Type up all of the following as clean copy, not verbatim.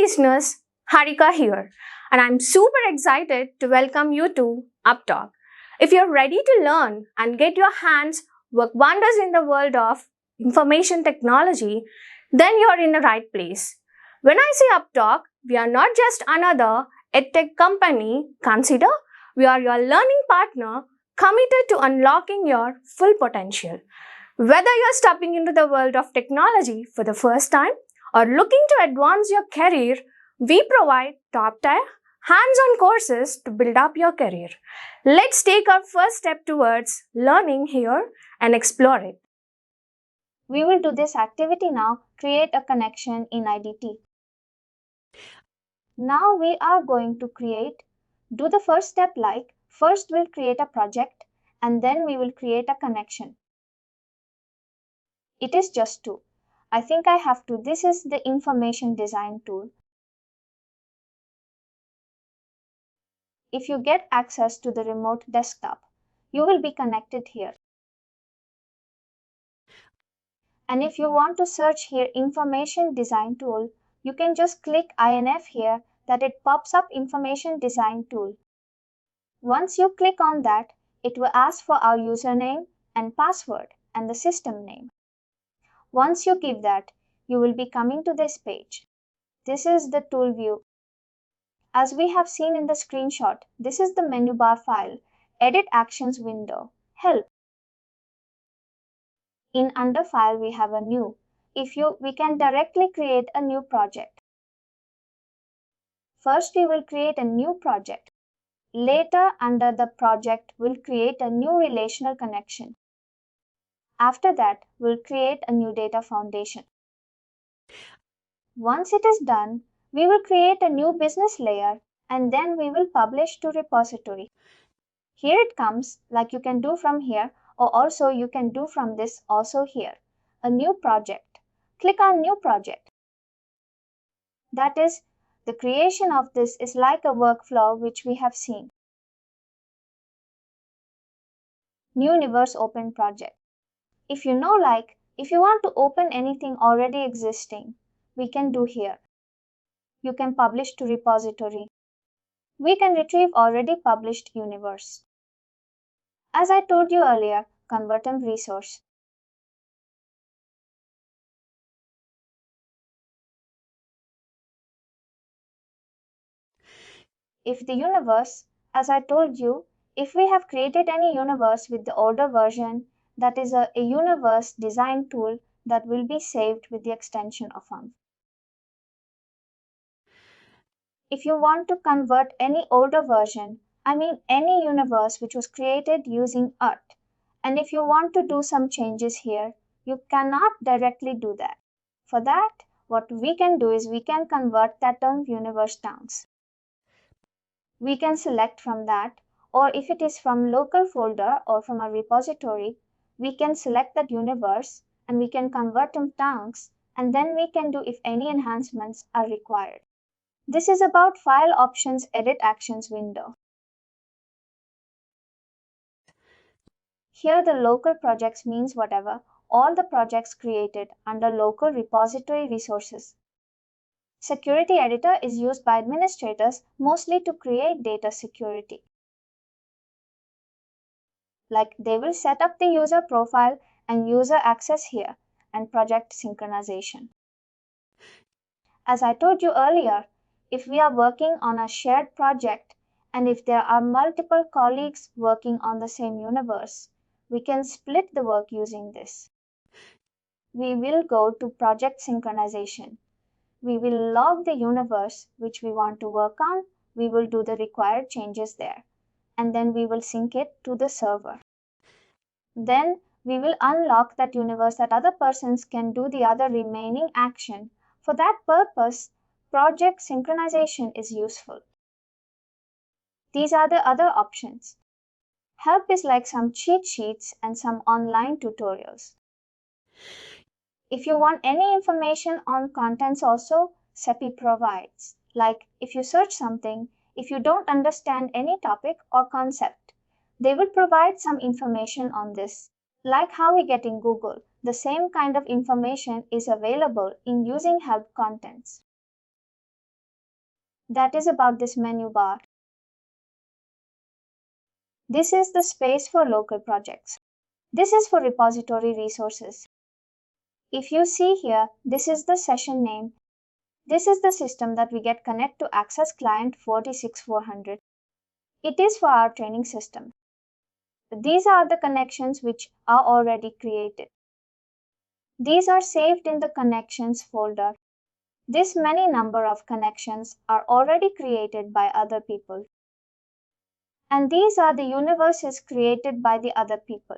listeners, Harika here, and I'm super excited to welcome you to UppTalk. If you're ready to learn and get your hands work wonders in the world of information technology, then you're in the right place. When I say UppTalk, we are not just another edtech company. Consider we are your learning partner committed to unlocking your full potential. Whether you're stepping into the world of technology for the first time or looking to advance your career, we provide top-tier, hands-on courses to build up your career. Let's take our first step towards learning here and explore it. We will do this activity now. Create a connection in IDT. Now we are going to do the first step like, first we'll create a project and then we will create a connection. It is just two. I think I have to. This is the information design tool. If you get access to the remote desktop, you will be connected here. And if you want to search here information design tool, you can just click INF here that it pops up information design tool. Once you click on that, it will ask for our username and password and the system name. Once you give that, you will be coming to this page. This is the tool view. As we have seen in the screenshot, this is the menu bar file, edit actions window, help. In under file, we have a new. We can directly create a new project. First, we will create a new project. Later, under the project, we'll create a new relational connection. After that, we'll create a new data foundation. Once it is done, we will create a new business layer and then we will publish to repository. Here it comes, like you can do from here, or also you can do from this also here. A new project. Click on new project. That is, the creation of this is like a workflow which we have seen. New universe open project. If you want to open anything already existing, we can do here. You can publish to repository. We can retrieve already published universe. As I told you earlier, convert them resource. If the universe, as I told you, if we have created any universe with the older version, that is a universe design tool that will be saved with the extension of UMP. If you want to convert any older version, I mean any universe which was created using URT, and if you want to do some changes here, you cannot directly do that. For that, what we can do is we can convert that term universe towns. We can select from that, or if it is from local folder or from a repository, we can select that universe and we can convert them towns, and then we can do if any enhancements are required. This is about file options edit actions window. Here the local projects means whatever, all the projects created under local repository resources. Security editor is used by administrators mostly to create data security. Like they will set up the user profile and user access here and project synchronization. As I told you earlier, if we are working on a shared project and if there are multiple colleagues working on the same universe, we can split the work using this. We will go to project synchronization. We will log the universe which we want to work on. We will do the required changes there. And then we will sync it to the server. Then we will unlock that universe that other persons can do the other remaining action. For that purpose, project synchronization is useful. These are the other options. Help is like some cheat sheets and some online tutorials. If you want any information on contents also, SAP provides. Like if you search something, if you don't understand any topic or concept, they will provide some information on this. Like how we get in Google, the same kind of information is available in using help contents. That is about this menu bar. This is the space for local projects. This is for repository resources. If you see here, this is the session name. This is the system that we get connect to access client 46400. It is for our training system. These are the connections which are already created. These are saved in the connections folder. This many number of connections are already created by other people. And these are the universes created by the other people.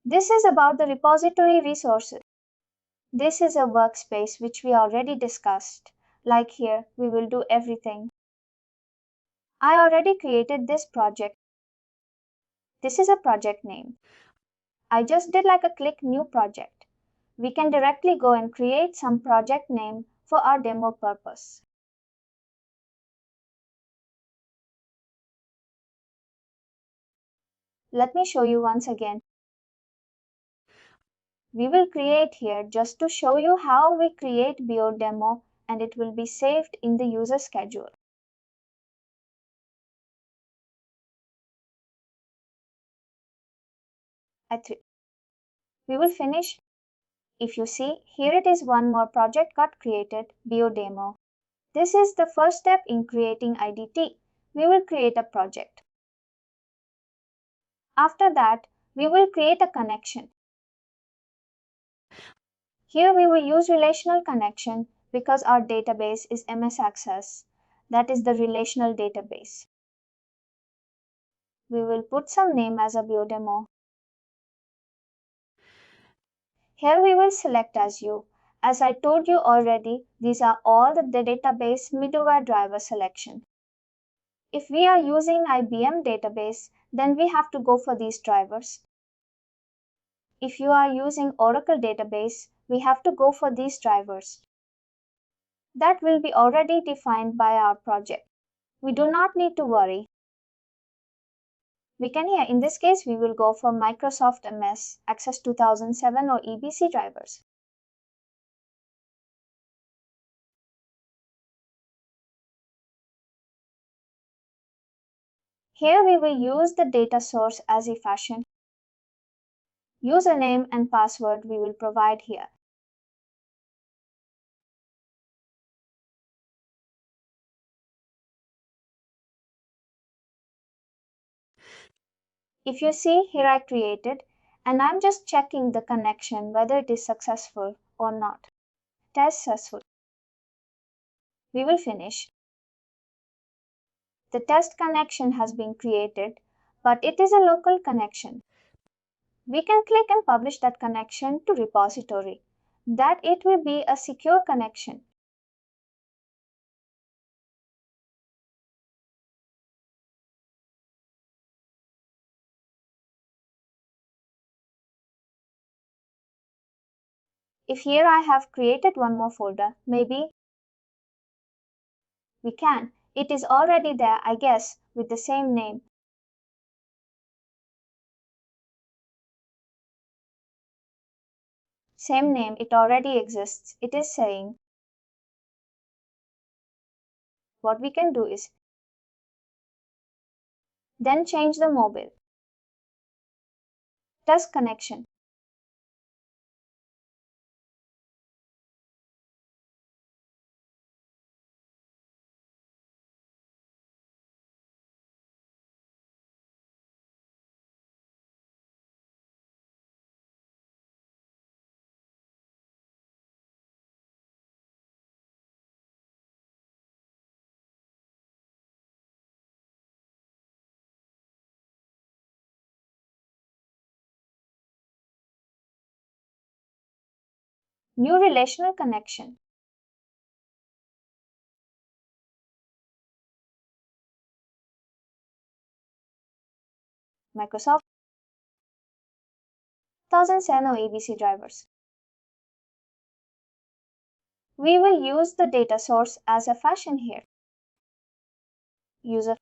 This is about the repository resources. This is a workspace which we already discussed. Like here, we will do everything. I already created this project. This is a project name. I just did like a click new project. We can directly go and create some project name for our demo purpose. Let me show you once again. We will create here just to show you how we create BO demo, and it will be saved in the user schedule. We will finish. If you see, here it is one more project got created, BO demo. This is the first step in creating IDT. We will create a project. After that, we will create a connection. Here we will use relational connection because our database is MS Access. That is the relational database. We will put some name as a biodemo. Here we will select as you. As I told you already, these are all the database middleware driver selection. If we are using IBM database, then we have to go for these drivers. If you are using Oracle database, we have to go for these drivers. That will be already defined by our project. We do not need to worry. We can here, in this case, we will go for Microsoft MS Access 2007 or EBC drivers. Here we will use the data source as a fashion. Username and password we will provide here. If you see, here I created, and I'm just checking the connection whether it is successful or not. Test successful. We will finish. The test connection has been created, but it is a local connection. We can click and publish that connection to repository. That it will be a secure connection. If here I have created one more folder, maybe we can. It is already there, I guess, with the same name. Same name, it already exists. It is saying what we can do is then change the mobile. Test connection. New relational connection. Microsoft 1007 or ABC drivers. We will use the data source as a fashion here. User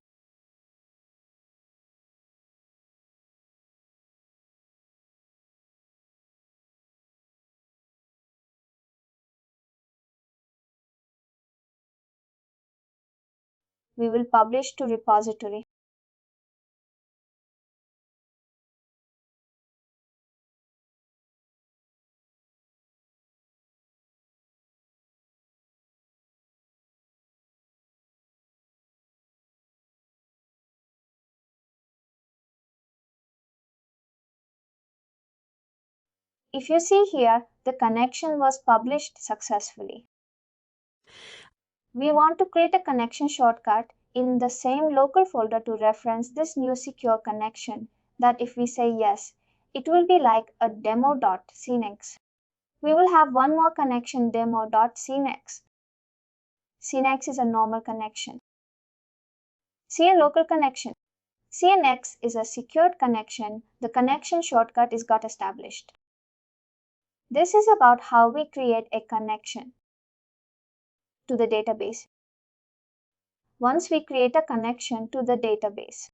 We will publish to repository. If you see here, the connection was published successfully. We want to create a connection shortcut in the same local folder to reference this new secure connection that if we say yes, it will be like a demo.cnex. We will have one more connection demo.cnex. Cnex is a normal connection. CN local connection. CNX is a secured connection. The connection shortcut is got established. This is about how we create a connection to the database. Once we create a connection to the database,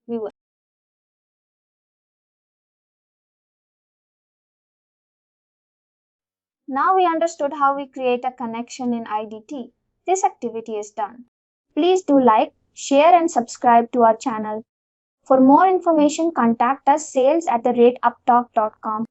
we will. Now we understood how we create a connection in IDT. This activity is done. Please do like, share and subscribe to our channel. For more information, contact us sales@uptalk.com.